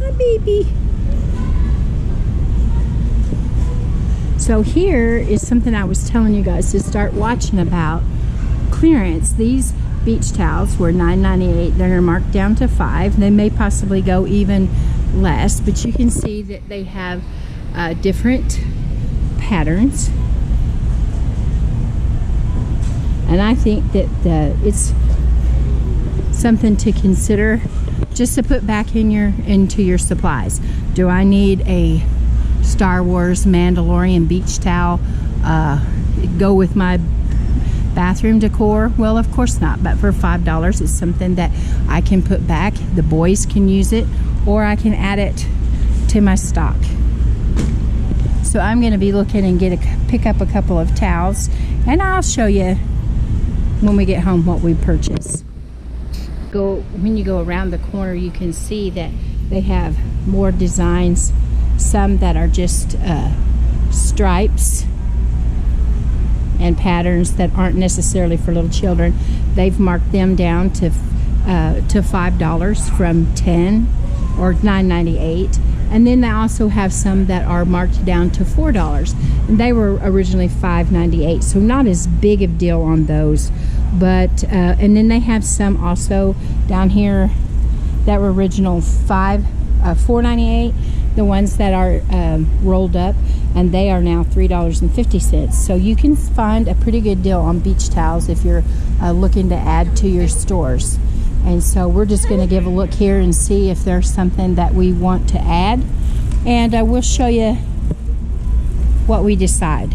Hi, baby. So here is something I was telling you guys to start watching about. Clearance. These beach towels were $9.98. They're marked down to $5. They may possibly go even less, but you can see that they have different patterns. And I think that it's something to consider just to put back into your supplies. Do I need a Star Wars Mandalorian beach towel go with my bathroom decor? Well, of course not, but for $5 it's something that I can put back. The boys can use it, or I can add it to my stock. So I'm going to be looking and pick up a couple of towels, and I'll show you when we get home what we purchase. When you go around the corner, you can see that they have more designs, some that are just stripes and patterns that aren't necessarily for little children. They've marked them down to $5 from $10 or $9.98. And then they also have some that are marked down to $4, and they were originally $5.98, so not as big of a deal on those. But and then they have some also down here that were original $4.98. The ones that are rolled up, and they are now $3.50. So you can find a pretty good deal on beach towels if you're looking to add to your stores. And so we're just going to give a look here and see if there's something that we want to add, and we'll show you what we decide.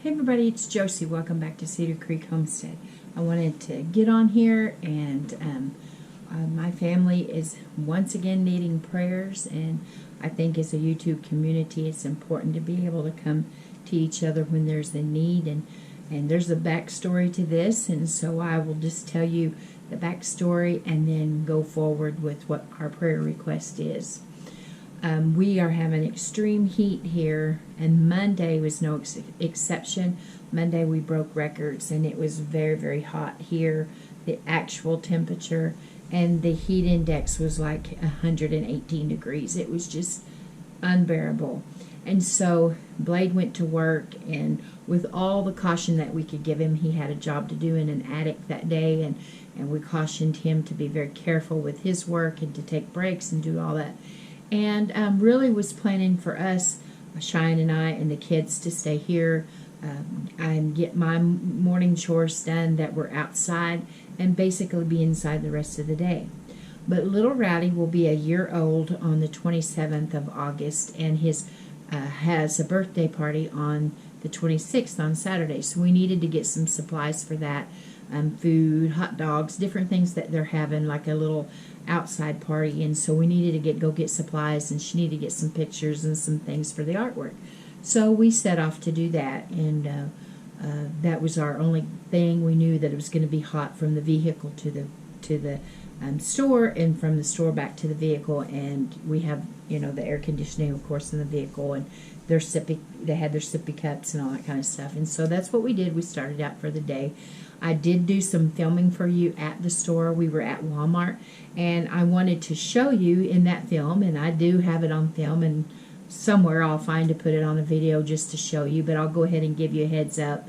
Hey everybody, it's Josie. Welcome back to Cedar Creek Homestead. I wanted to get on here, and my family is once again needing prayers, and I think as a YouTube community it's important to be able to come to each other when there's a need, and there's a backstory to this, and so I will just tell you the backstory and then go forward with what our prayer request is. We are having extreme heat here, and Monday was no exception. Monday we broke records, and it was very, very hot here, the actual temperature, and the heat index was like 118 degrees. It was just unbearable. And so Blade went to work, and with all the caution that we could give him, he had a job to do in an attic that day, and we cautioned him to be very careful with his work and to take breaks and do all that. And really was planning for us, Cheyenne and I and the kids, to stay here and get my morning chores done that were outside, and basically be inside the rest of the day. But little Rowdy will be a year old on the 27th of August, and his has a birthday party on the 26th on Saturday. So we needed to get some supplies for that, food, hot dogs, different things that they're having, like a little outside party. And so we needed to go get supplies, and she needed to get some pictures and some things for the artwork. So we set off to do that, and that was our only thing. We knew that it was going to be hot from the vehicle to the store, and from the store back to the vehicle. And we have, the air conditioning, of course, in the vehicle, and they had their sippy cups and all that kind of stuff. And so that's what we did. We started out for the day. I did do some filming for you at the store. We were at Walmart, and I wanted to show you in that film, and I do have it on film, and somewhere I'll find to put it on a video just to show you, but I'll go ahead and give you a heads up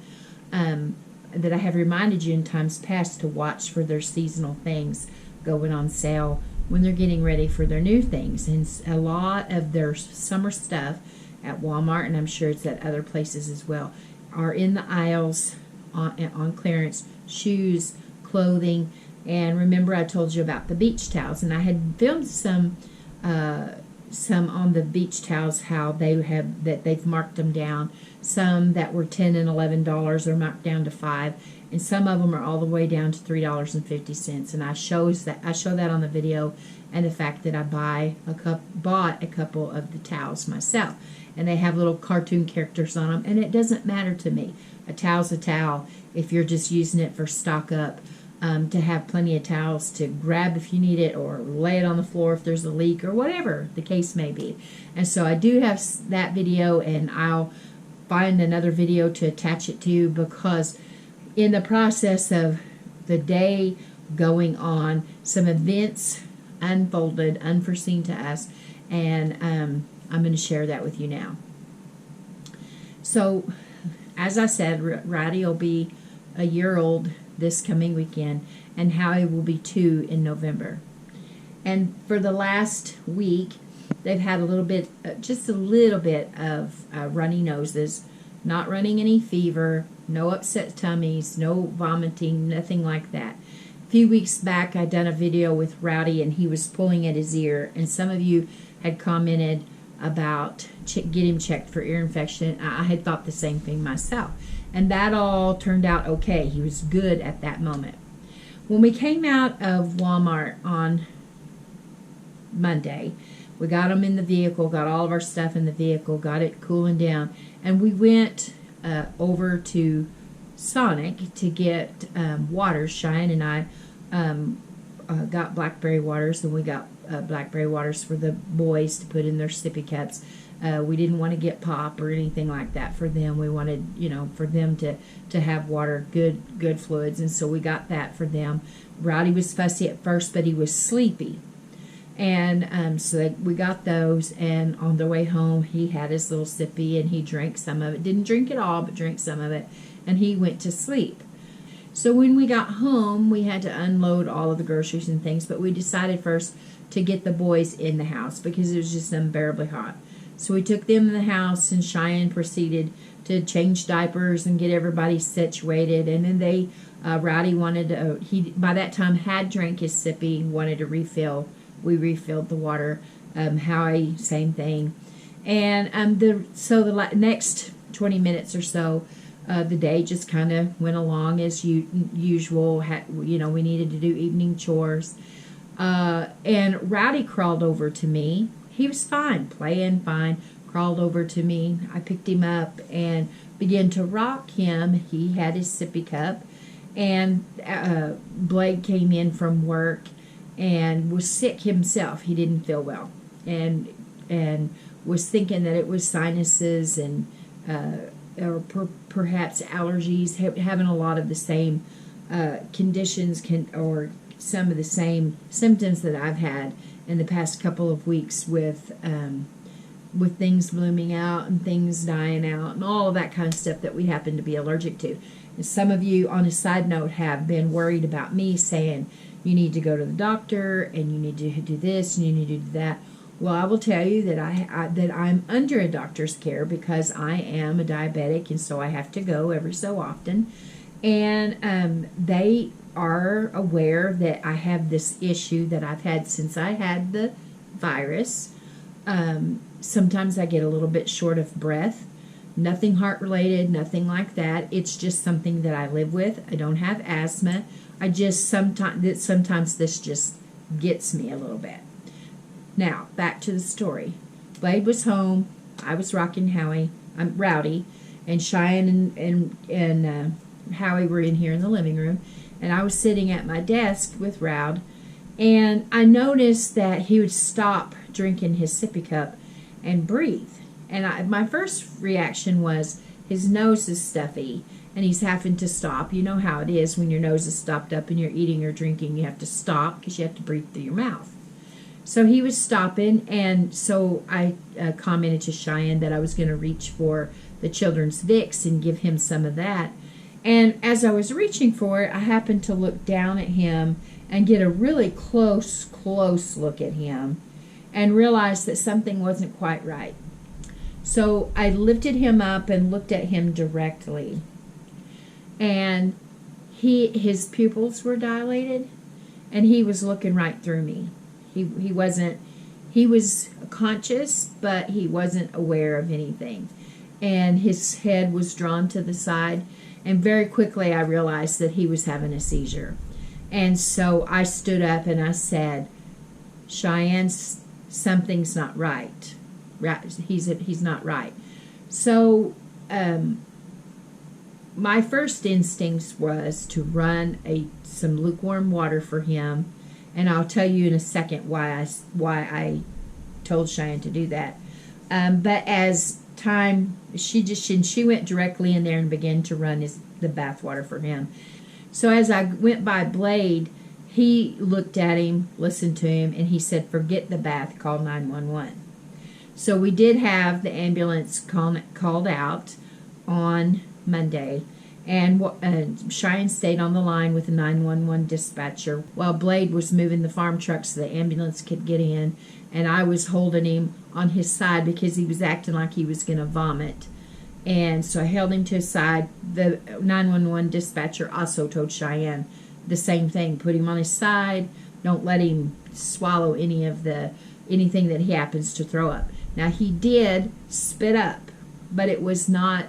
that I have reminded you in times past to watch for their seasonal things going on sale when they're getting ready for their new things. And a lot of their summer stuff at Walmart, and I'm sure it's at other places as well, are in the aisles on clearance. Shoes, clothing, and remember I told you about the beach towels, and I had filmed some on the beach towels, how they've marked them down. Some that were $10 and $11 are marked down to $5, and some of them are all the way down to $3.50. And I show that on the video, and the fact that I bought a couple of the towels myself, and they have little cartoon characters on them, and it doesn't matter to me. A towel's a towel if you're just using it for stock up. To have plenty of towels to grab if you need it, or lay it on the floor if there's a leak, or whatever the case may be. And so I do have that video, and I'll find another video to attach it to, because in the process of the day going on, some events unfolded, unforeseen to us, and I'm going to share that with you now. So, as I said, Rowdy will be a year old this coming weekend, and Howie will be 2 in November. And for the last week, they've had a little bit, just a little bit of runny noses, not running any fever, no upset tummies, no vomiting, nothing like that. A few weeks back, I'd done a video with Rowdy, and he was pulling at his ear, and some of you had commented about get him checked for ear infection. I had thought the same thing myself, and that all turned out okay. He was good at that moment. When we came out of Walmart on Monday, we got him in the vehicle, got all of our stuff in the vehicle, got it cooling down, and we went over to Sonic to get waters. Cheyenne and I got blackberry waters, and we got blackberry waters for the boys to put in their sippy cups. We didn't want to get pop or anything like that for them. We wanted, for them to have water, good fluids, and so we got that for them. Rowdy was fussy at first, but he was sleepy. And so we got those, and on the way home, he had his little sippy, and he drank some of it. Didn't drink it all, but drank some of it, and he went to sleep. So when we got home, we had to unload all of the groceries and things, but we decided first to get the boys in the house because it was just unbearably hot. So we took them in the house, and Cheyenne proceeded to change diapers and get everybody situated, and then Rowdy wanted to, he by that time had drank his sippy, wanted to refill. We refilled the water. Howie, same thing. And the next 20 minutes or so, the day just kind of went along as usual. We needed to do evening chores. And Rowdy crawled over to me. He was fine, playing fine, crawled over to me. I picked him up and began to rock him. He had his sippy cup. And Blake came in from work and was sick himself. He didn't feel well, and was thinking that it was sinuses and or perhaps allergies, having a lot of the same conditions or some of the same symptoms that I've had in the past couple of weeks with things blooming out and things dying out and all of that kind of stuff that we happen to be allergic to. And some of you, on a side note, have been worried about me saying, you need to go to the doctor, and you need to do this, and you need to do that. Well, I will tell you that I'm under a doctor's care because I am a diabetic, and so I have to go every so often. And they are aware that I have this issue that I've had since I had the virus. Sometimes I get a little bit short of breath. Nothing heart-related, nothing like that. It's just something that I live with. I don't have asthma. I just sometimes this just gets me a little bit. Now, back to the story. Blade was home. I was rocking Rowdy, and Cheyenne and Howie were in here in the living room, and I was sitting at my desk with Rowd, and I noticed that he would stop drinking his sippy cup and breathe. And my first reaction was his nose is stuffy, and he's having to stop. You know how it is when your nose is stopped up and you're eating or drinking. You have to stop because you have to breathe through your mouth. So he was stopping, and so I commented to Cheyenne that I was going to reach for the children's Vicks and give him some of that. And as I was reaching for it, I happened to look down at him and get a really close look at him and realized that something wasn't quite right. So I lifted him up and looked at him directly. And his pupils were dilated, and he was looking right through me. He was conscious, but he wasn't aware of anything. And his head was drawn to the side, and very quickly I realized that he was having a seizure. And so I stood up and I said, Cheyenne, something's not right. He's not right. So my first instinct was to run some lukewarm water for him, and I'll tell you in a second why I told Cheyenne to do that. But as time, she went directly in there and began to run the bath water for him. So as I went by Blade, he looked at him, listened to him, and he said, forget the bath, call 911. So we did have the ambulance called out on Monday, and Cheyenne stayed on the line with the 911 dispatcher while Blade was moving the farm truck so the ambulance could get in, and I was holding him on his side because he was acting like he was going to vomit. And so I held him to his side. The 911 dispatcher also told Cheyenne the same thing. Put him on his side. Don't let him swallow anything that he happens to throw up. Now, he did spit up, but it was not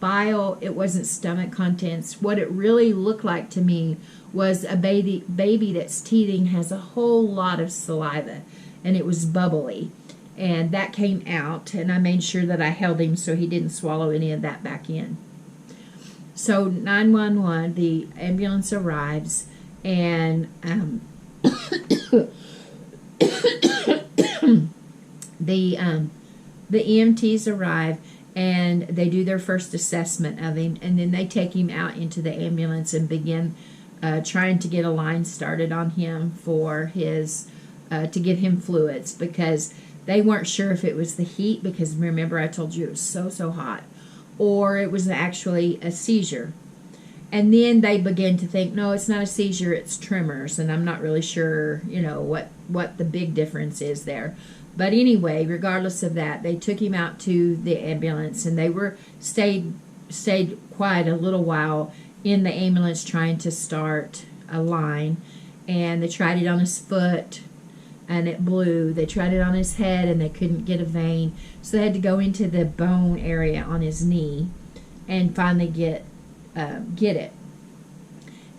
bile. It wasn't stomach contents. What it really looked like to me was a baby that's teething has a whole lot of saliva, and it was bubbly. And that came out, and I made sure that I held him so he didn't swallow any of that back in. So 911, the ambulance arrives, and the EMTs arrive, and they do their first assessment of him, and then they take him out into the ambulance and begin trying to get a line started on him for his to give him fluids, because they weren't sure if it was the heat, because remember I told you it was so hot, or it was actually a seizure. And then they began to think, no, it's not a seizure, it's tremors, and I'm not really sure, what the big difference is there. But anyway, regardless of that, they took him out to the ambulance, and they stayed quite a little while in the ambulance trying to start a line, and they tried it on his foot, and it blew. They tried it on his head, and they couldn't get a vein, so they had to go into the bone area on his knee and finally get it.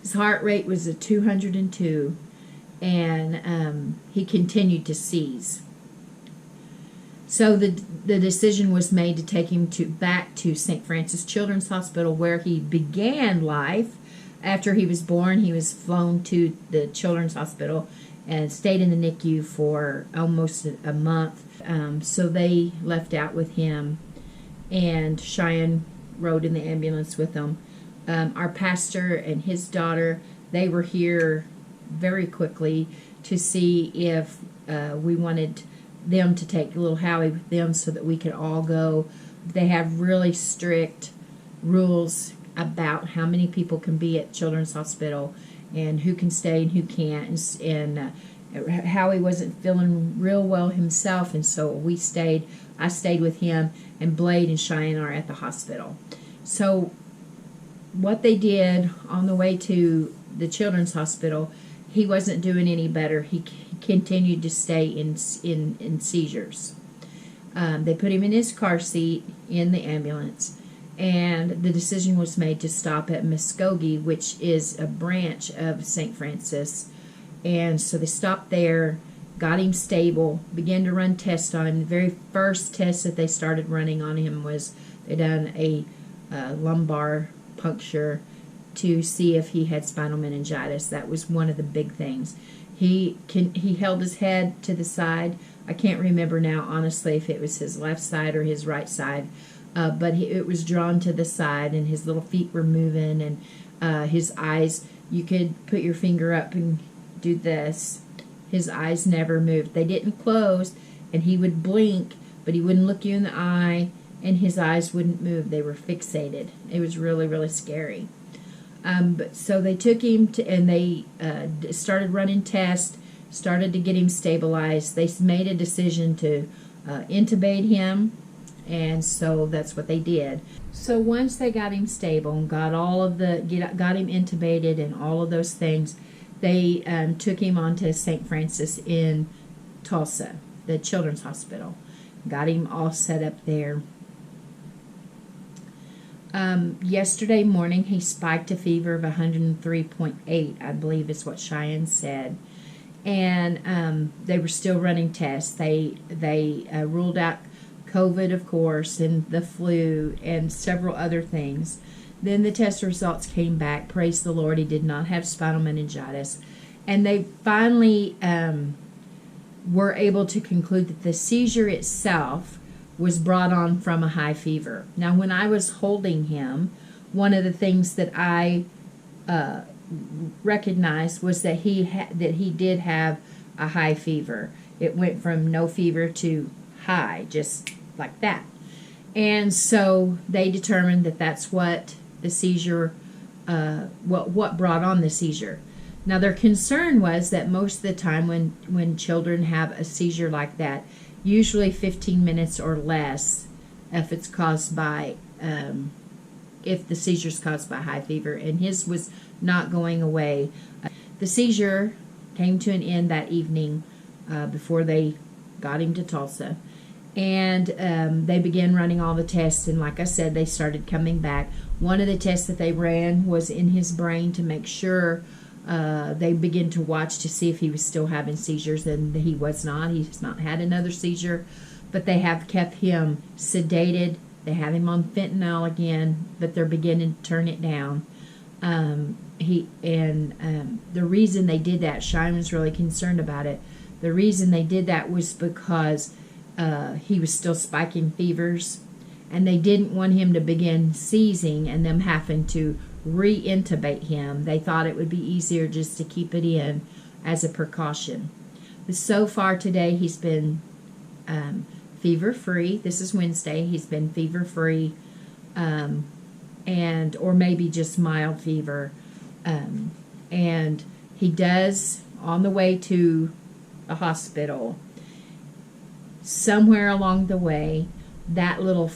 His heart rate was a 202, and he continued to seize. So the decision was made to take him back to St. Francis Children's Hospital, where he began life. After he was born, he was flown to the Children's Hospital and stayed in the NICU for almost a month. So they left out with him, and Cheyenne rode in the ambulance with them. Our pastor and his daughter, they were here very quickly to see if we wanted them to take little Howie with them so that we could all go. They have really strict rules about how many people can be at Children's Hospital and who can stay and who can't. And Howie wasn't feeling real well himself, and so I stayed with him, and Blade and Cheyenne are at the hospital. So what they did on the way to the Children's Hospital, he wasn't doing any better. He continued to stay in seizures. They put him in his car seat in the ambulance, and the decision was made to stop at Muskogee, which is a branch of St. Francis. And so they stopped there, got him stable, began to run tests on him. The very first test that they started running on him was they done a lumbar puncture to see if he had spinal meningitis. That was one of the big things. He held his head to the side. I can't remember now, honestly, if it was his left side or his right side, but it was drawn to the side, and his little feet were moving, and his eyes, you could put your finger up and do this. His eyes never moved. They didn't close, and he would blink, but he wouldn't look you in the eye, and his eyes wouldn't move. They were fixated. It was really, really scary. So they took him and they started running tests, started to get him stabilized. They made a decision to intubate him, and so that's what they did. So once they got him stable and got him intubated and all of those things, they took him on to St. Francis in Tulsa, the Children's Hospital. Got him all set up there. Yesterday morning, he spiked a fever of 103.8, I believe is what Cheyenne said. And they were still running tests. They ruled out COVID, of course, and the flu and several other things. Then the test results came back. Praise the Lord, he did not have spinal meningitis. And they finally were able to conclude that the seizure itself was brought on from a high fever. Now, when I was holding him, one of the things that I recognized was that he did have a high fever. It went from no fever to high, just like that. And so they determined that that's what the seizure, what brought on the seizure. Now their concern was that most of the time when children have a seizure like that, usually 15 minutes or less, if it's caused by, if the seizure is caused by high fever, and his was not going away. The seizure came to an end that evening before they got him to Tulsa. And they began running all the tests, and like I said, they started coming back. One of the tests that they ran was in his brain to make sure. They began to watch to see if he was still having seizures, and he was not. He's not had another seizure, but they have kept him sedated. They have him on fentanyl again, but they're beginning to turn it down. The reason they did that, Shine was really concerned about it. The reason they did that was because he was still spiking fevers, and they didn't want him to begin seizing and them having to re-intubate him. They thought it would be easier just to keep it in as a precaution. But so far today, he's been fever-free. This is Wednesday. He's been fever-free, or maybe just mild fever. And he does, on the way to the hospital, somewhere along the way, that little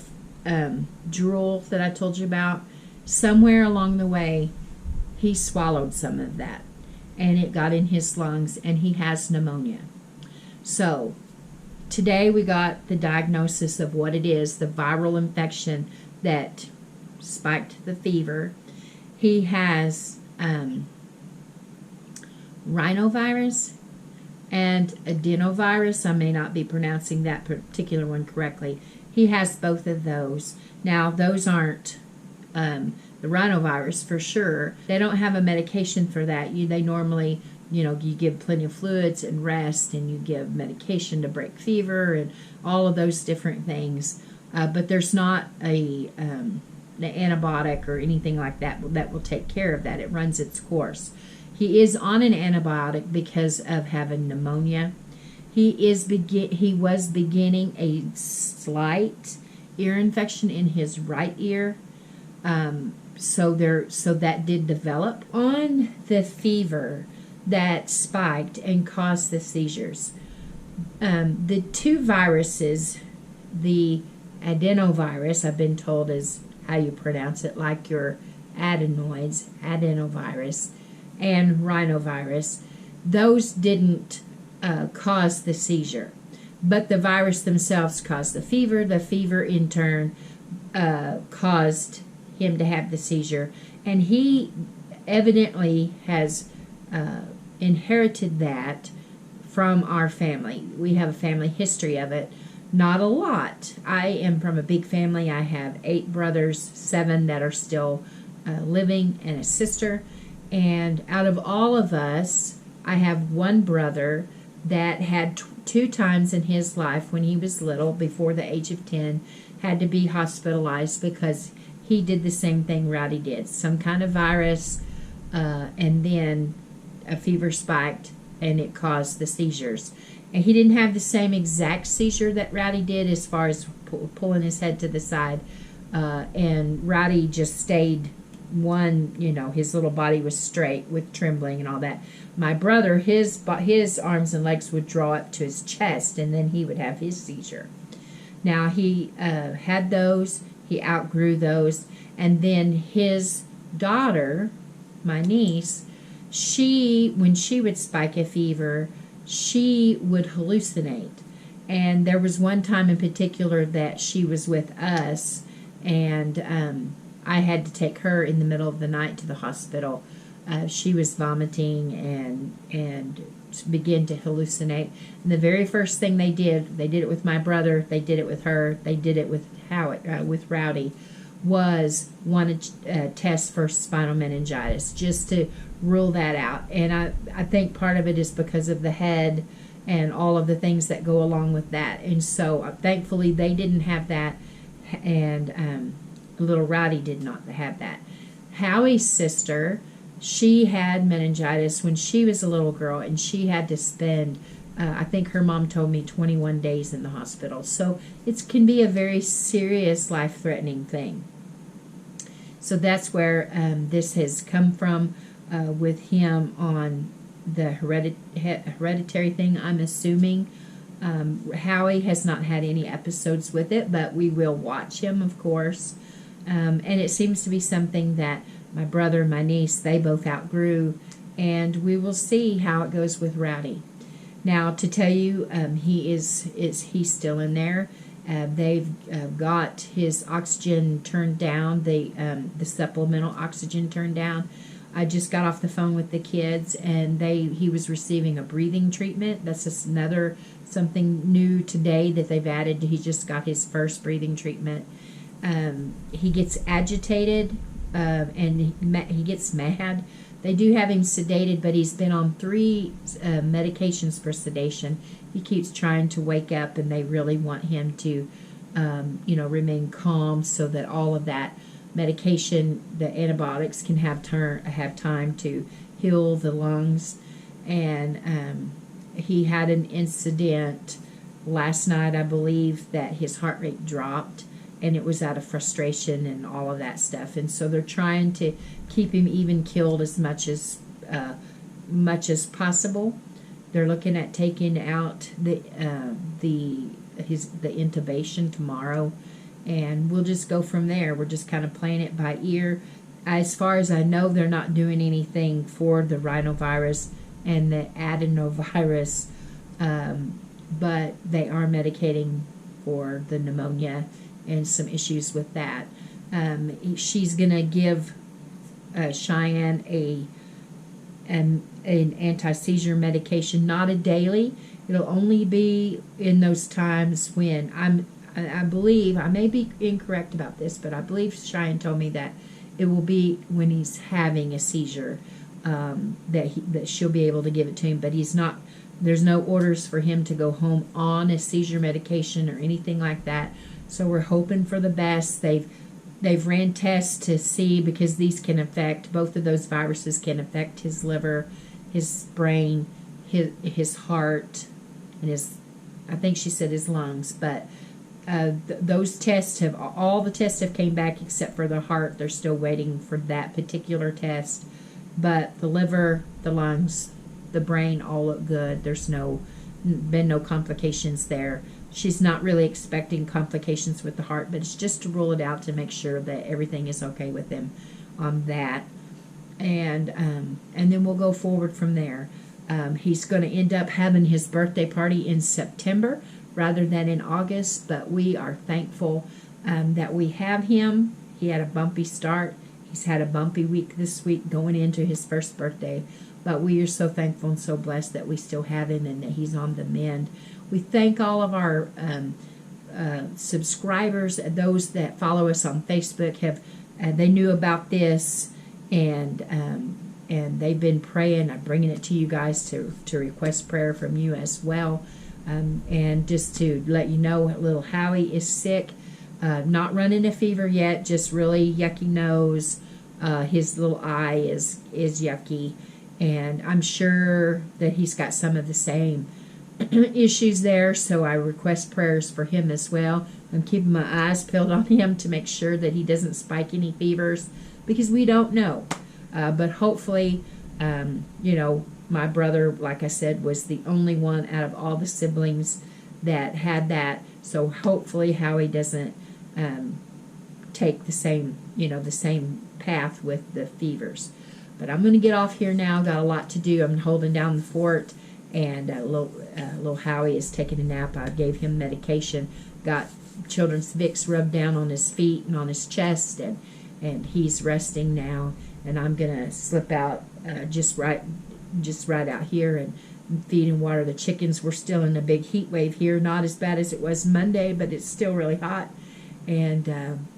drool that I told you about, somewhere along the way, he swallowed some of that, and it got in his lungs, and he has pneumonia. So today we got the diagnosis of what it is, the viral infection that spiked the fever. He has rhinovirus and adenovirus. I may not be pronouncing that particular one correctly. He has both of those. Now, those aren't the rhinovirus for sure. They don't have a medication for that. They normally, you give plenty of fluids and rest, and you give medication to break fever and all of those different things. But there's not an antibiotic or anything like that that will take care of that. It runs its course. He is on an antibiotic because of having pneumonia. He was beginning a slight ear infection in his right ear. So that did develop. On the fever that spiked and caused the seizures, the two viruses, the adenovirus, I've been told is how you pronounce it, like your adenoids, adenovirus, and rhinovirus, those didn't cause the seizure, but the virus themselves caused the fever. The fever in turn caused him to have the seizure, and he evidently has inherited that from our family. We have a family history of it. Not a lot. I am from a big family. I have 8 brothers, 7 that are still living, and a sister. And out of all of us, I have one brother that had 2 times in his life when he was little, before the age of 10, had to be hospitalized because he did the same thing Rowdy did. Some kind of virus, and then a fever spiked, and it caused the seizures. And he didn't have the same exact seizure that Rowdy did as far as pulling his head to the side. And Rowdy just stayed one, his little body was straight with trembling and all that. My brother, his arms and legs would draw up to his chest, and then he would have his seizure. Now, he had those. He outgrew those. And then his daughter, my niece, when she would spike a fever, she would hallucinate. And there was one time in particular that she was with us, and I had to take her in the middle of the night to the hospital. She was vomiting and began to hallucinate. And the very first thing they did it with my brother, they did it with her, they did it with with Rowdy, was want to test for spinal meningitis, just to rule that out. And I think part of it is because of the head and all of the things that go along with that. And so thankfully they didn't have that, and little Rowdy did not have that. Howie's sister, She had meningitis when she was a little girl, and she had to spend, I think her mom told me, 21 days in the hospital. So it can be a very serious, life-threatening thing. So that's where this has come from with him on the hereditary thing, I'm assuming. Howie has not had any episodes with it, but we will watch him, of course. And it seems to be something that my brother and my niece, they both outgrew, and we will see how it goes with Rowdy. Now, to tell you, he's still in there. They've got his oxygen turned down, the supplemental oxygen turned down. I just got off the phone with the kids, and he was receiving a breathing treatment. That's just another something new today that they've added. He just got his first breathing treatment. He gets agitated, and he gets mad. They do have him sedated, but he's been on 3 medications for sedation. He keeps trying to wake up, and they really want him to, remain calm so that all of that medication, the antibiotics, can have time to heal the lungs. And he had an incident last night, I believe, that his heart rate dropped, and it was out of frustration and all of that stuff. And so they're trying to keep him even killed as much as possible. They're looking at taking out the intubation tomorrow, and we'll just go from there. We're just kind of playing it by ear. As far as I know, they're not doing anything for the rhinovirus and the adenovirus, but they are medicating for the pneumonia and some issues with that. She's going to give Cheyenne an anti-seizure medication, not a daily. It'll only be in those times when I believe, I may be incorrect about this, but I believe Cheyenne told me that it will be when he's having a seizure that she'll be able to give it to him. But there's no orders for him to go home on a seizure medication or anything like that. So we're hoping for the best. They've ran tests to see, because these can affect, both of those viruses can affect his liver, his brain, his heart, and I think she said his lungs. But those tests all the tests have came back except for the heart. They're still waiting for that particular test. But the liver, the lungs, the brain all look good. There's been no complications there. She's not really expecting complications with the heart, but it's just to rule it out, to make sure that everything is okay with him on that. And then we'll go forward from there. He's going to end up having his birthday party in September rather than in August, but we are thankful that we have him. He had a bumpy start. He's had a bumpy week this week going into his first birthday, but we are so thankful and so blessed that we still have him and that he's on the mend. We thank all of our subscribers, those that follow us on Facebook. They knew about this, and they've been praying. I'm bringing it to you guys to request prayer from you as well. And just to let you know, little Howie is sick, not running a fever yet, just really yucky nose. His little eye is yucky, and I'm sure that he's got some of the same issues there, so I request prayers for him as well. I'm keeping my eyes peeled on him to make sure that he doesn't spike any fevers, because we don't know. But hopefully, my brother, like I said, was the only one out of all the siblings that had that. So hopefully Howie doesn't take the same path with the fevers. But I'm going to get off here now. Got a lot to do. I'm holding down the fort, and little Howie is taking a nap. I gave him medication. Got children's Vicks rubbed down on his feet and on his chest, and he's resting now. And I'm gonna slip out just right out here and feed and water the chickens. We're still in a big heat wave here, not as bad as it was Monday, but it's still really hot. And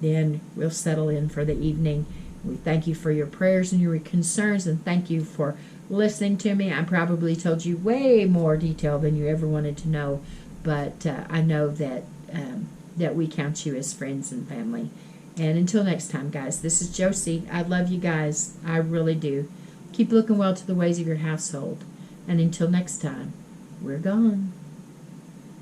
then we'll settle in for the evening. We thank you for your prayers and your concerns, and thank you for listening to me. I probably told you way more detail than you ever wanted to know, but I know that we count you as friends and family. And until next time, guys, this is Josie. I love you guys. I really do. Keep looking well to the ways of your household. And until next time, we're gone.